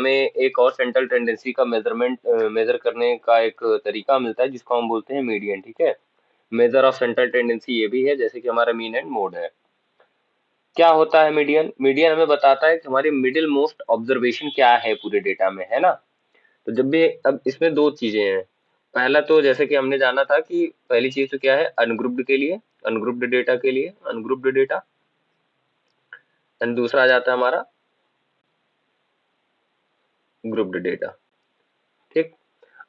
हमें एक और सेंट्रल टेंडेंसी का मेजर करने का एक तरीका मिलता है जिसको हम बोलते हैं मीडियन। ठीक है, मेजर ऑफ सेंट्रल टेंडेंसी ये भी है जैसे कि हमारा मीन एंड मोड है। क्या होता है मीडियन? मीडियन हमें बताता है कि हमारी मिडिल मोस्ट ऑब्जर्वेशन क्या है पूरे डेटा में, है ना। तो जब भी, अब इसमें दो चीजें हैं। पहला तो जैसे कि हमने जाना था कि पहली चीज तो क्या है, अनग्रुप्ड के लिए, अनग्रुप्ड डेटा के लिए अनग्रुप्ड डेटा, एंड दूसरा आ जाता है हमारा ग्रुप्ड डेटा। ठीक,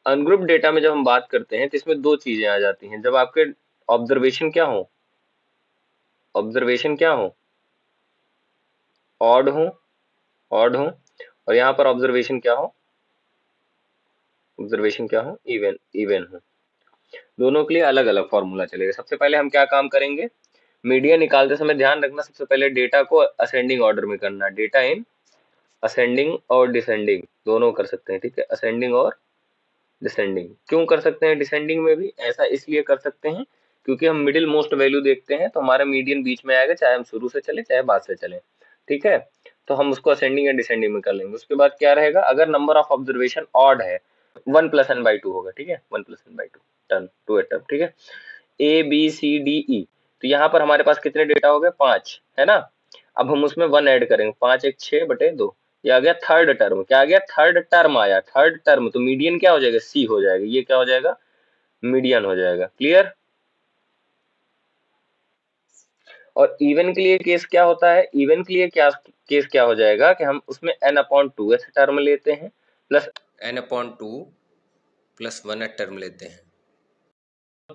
अनग्रुप्ड डेटा में जब हम बात करते हैं तो इसमें दो चीजें आ जाती हैं। जब आपके ऑब्जर्वेशन क्या हो, ऑब्जर्वेशन क्या हो, ऑड हो, ऑड हो, और यहाँ पर ऑब्जर्वेशन क्या हो, ऑब्जर्वेशन क्या हो, इवन, इवन हो। दोनों के लिए अलग अलग फॉर्मूला चलेगा। सबसे पहले हम क्या काम करेंगे, मीडियन निकालते समय ध्यान रखना सबसे पहले डेटा को असेंडिंग ऑर्डर में करना। डेटा इन असेंडिंग और डिसेंडिंग दोनों कर सकते हैं। ठीक है, असेंडिंग और डिसेंडिंग। क्यों कर सकते हैं डिसेंडिंग में भी? ऐसा इसलिए कर सकते हैं क्योंकि हम मिडिल मोस्ट वैल्यू देखते हैं तो हमारा मीडियन बीच में आएगा, चाहे हम शुरू से चले चाहे बाद से चले। ठीक है, तो हम उसको असेंडिंग या डिसेंडिंग में कर लेंगे। उसके बाद क्या रहेगा, अगर नंबर ऑफ ऑब्जर्वेशन ऑड है, 1+n/2 होगा। ठीक है, 1+n/2 टर्म, 2 टर्म। ठीक है, A B C D E, तो यहाँ पर हमारे पास कितने डेटा हो गए, 5, है ना। अब हम उसमें 1 ऐड करेंगे, 5 एक 6/2, ये आ गया थर्ड टर्म। क्या आ गया, थर्ड टर्म आया, थर्ड टर्म। तो मीडियन क्या हो जाएगा, सी हो जाएगा। ये क्या हो जाएगा, मीडियन हो जाएगा। क्लियर। और इवन के लिए केस क्या होता है, इवन के लिए क्या केस क्या हो जाएगा कि हम उसमें n/2 ऐसे टर्म लेते हैं, प्लस n/2 प्लस 1 टर्म लेते हैं।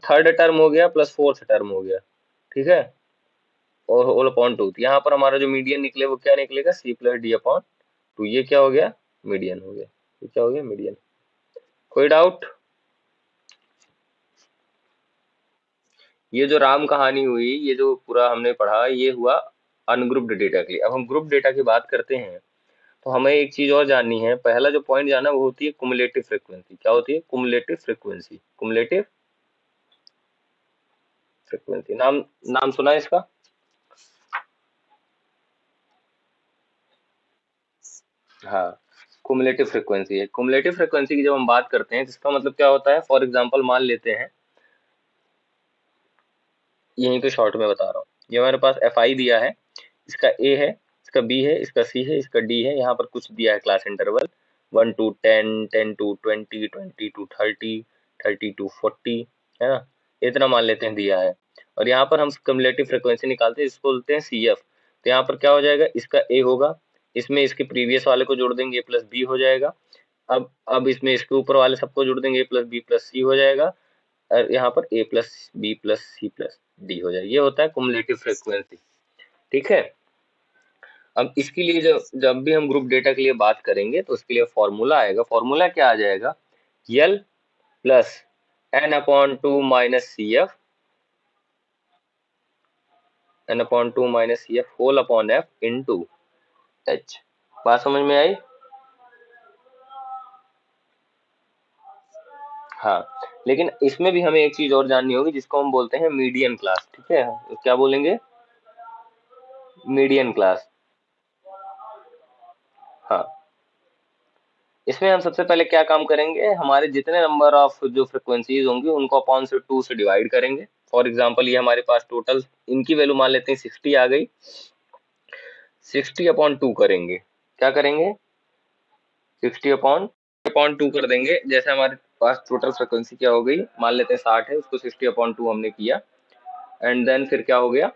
थर्ड टर्म हो गया प्लस फोर्थ टर्म हो गया। ठीक है, और होल अपॉन 2। यहाँ पर हमारा जो मीडियन निकले वो क्या निकलेगा, c+d/2। ये क्या हो गया, मीडियन हो गया। ये क्या हो गया, मीडियन। कोई डाउट? ये जो राम कहानी हुई, ये जो पूरा हमने पढ़ा, ये हुआ अनग्रुप्ड डेटा के लिए। अब हम ग्रुप डेटा की बात करते हैं तो हमें एक चीज और जाननी है। पहला जो पॉइंट जाना वो होती है कुमुलेटिव फ्रीक्वेंसी। क्या होती है, कुमुलेटिव फ्रीक्वेंसी। कुमुलेटिव फ्रीक्वेंसी, नाम नाम सुना है इसका? हाँ, कुमुलेटिव फ्रीक्वेंसी है। कुमुलेटिव फ्रीक्वेंसी की जब हम बात करते हैं तो इसका मतलब क्या होता है, फॉर एग्जांपल मान लेते हैं, यहीं पे शॉर्ट में बता रहा हूँ। ये हमारे पास fi दिया है, इसका a है, इसका b है, इसका c है, इसका d है। यहाँ पर कुछ दिया है class interval 1 to 10, 10 to 20, 20 to 30, 30 to 40, है ना। इतना मान लेते हैं दिया है। और यहाँ पर हम कम्युलेटिव फ्रिक्वेंसी निकालते हैं, इसको बोलते हैं cf। तो यहाँ पर क्या हो जाएगा, इसका a होगा, इसमें इसके प्रीवियस वाले को जोड़ देंगे, a प्लस बी हो जाएगा। अब इसमें इसके ऊपर वाले सबको जोड़ देंगे, a plus B plus C हो जाएगा। और यहाँ पर a plus B plus C plus D हो जाएगा। ये होता है कुमुलेटिव फ्रीक्वेंसी। ठीक है, अब इसके लिए जब भी हम ग्रुप डेटा के लिए बात करेंगे तो उसके लिए फॉर्मूला आएगा। फॉर्मूला क्या आ जाएगा, L plus n/2 minus C F, n/2 minus C F whole upon F into H. बात समझ में आई? हाँ, लेकिन इसमें भी हमें एक चीज और जाननी होगी जिसको हम बोलते हैं मीडियन क्लास। ठीक है, क्या बोलेंगे, मीडियन क्लास। हाँ, इसमें हम सबसे पहले क्या काम करेंगे, हमारे जितने नंबर ऑफ जो फ्रिक्वेंसीज होंगी उनको अपॉन से 2 से डिवाइड करेंगे। फॉर एग्जांपल ये हमारे पास टोटल इनकी वैल्यू मान लेते हैं 60 आ गई, 60/2 करेंगे। क्या करेंगे, 60/2 कर देंगे। जैसे हमारे पास टोटल फ्रिक्वेंसी क्या हो गई, मान लेते हैं 60 है, उसको 60/2 हमने किया, एंड देन फिर क्या हो गया,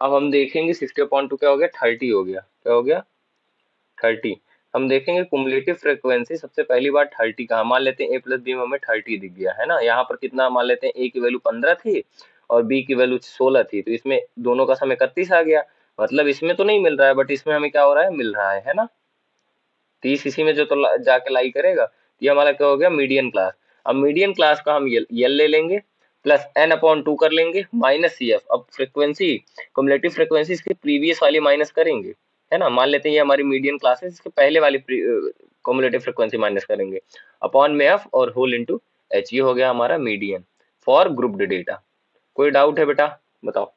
अब हम देखेंगे 60/2 क्या हो गया, 30 हो गया। क्या हो गया, 30। हम देखेंगे कुमुलेटिव फ्रीक्वेंसी सबसे पहली बार 30 कहा, मान लेते हैं a प्लस बी में हमें 30 दिख गया, है ना। यहाँ पर कितना मान लेते हैं, a की वैल्यू 15 थी और b की वैल्यू 16 थी, तो इसमें दोनों का सम 31 आ गया। मतलब इसमें तो नहीं मिल रहा है बट इसमें हमें क्या हो रहा है, मिल रहा है ना। 30 इसी में जो तो जाके लाई करेगा। ये हमारा क्या हो गया, मीडियन क्लास। अब मीडियन क्लास का हम यल ले लेंगे, प्लस n/2 कर लेंगे, माइनस सी एफ। अब फ्रिक्वेंसी, कुमुलेटिव फ्रिक्वेंसी इसकी प्रीवियस वाली माइनस करेंगे, है ना। मान लेते हैं ये हमारी मीडियन क्लास है, इसके पहले वाली कुमुलेटिव फ्रिक्वेंसी माइनस करेंगे, अपॉन में एफ और होल इनटू एच। ये हो गया हमारा मीडियन फॉर ग्रुप्ड डेटा। कोई डाउट है बेटा, बताओ।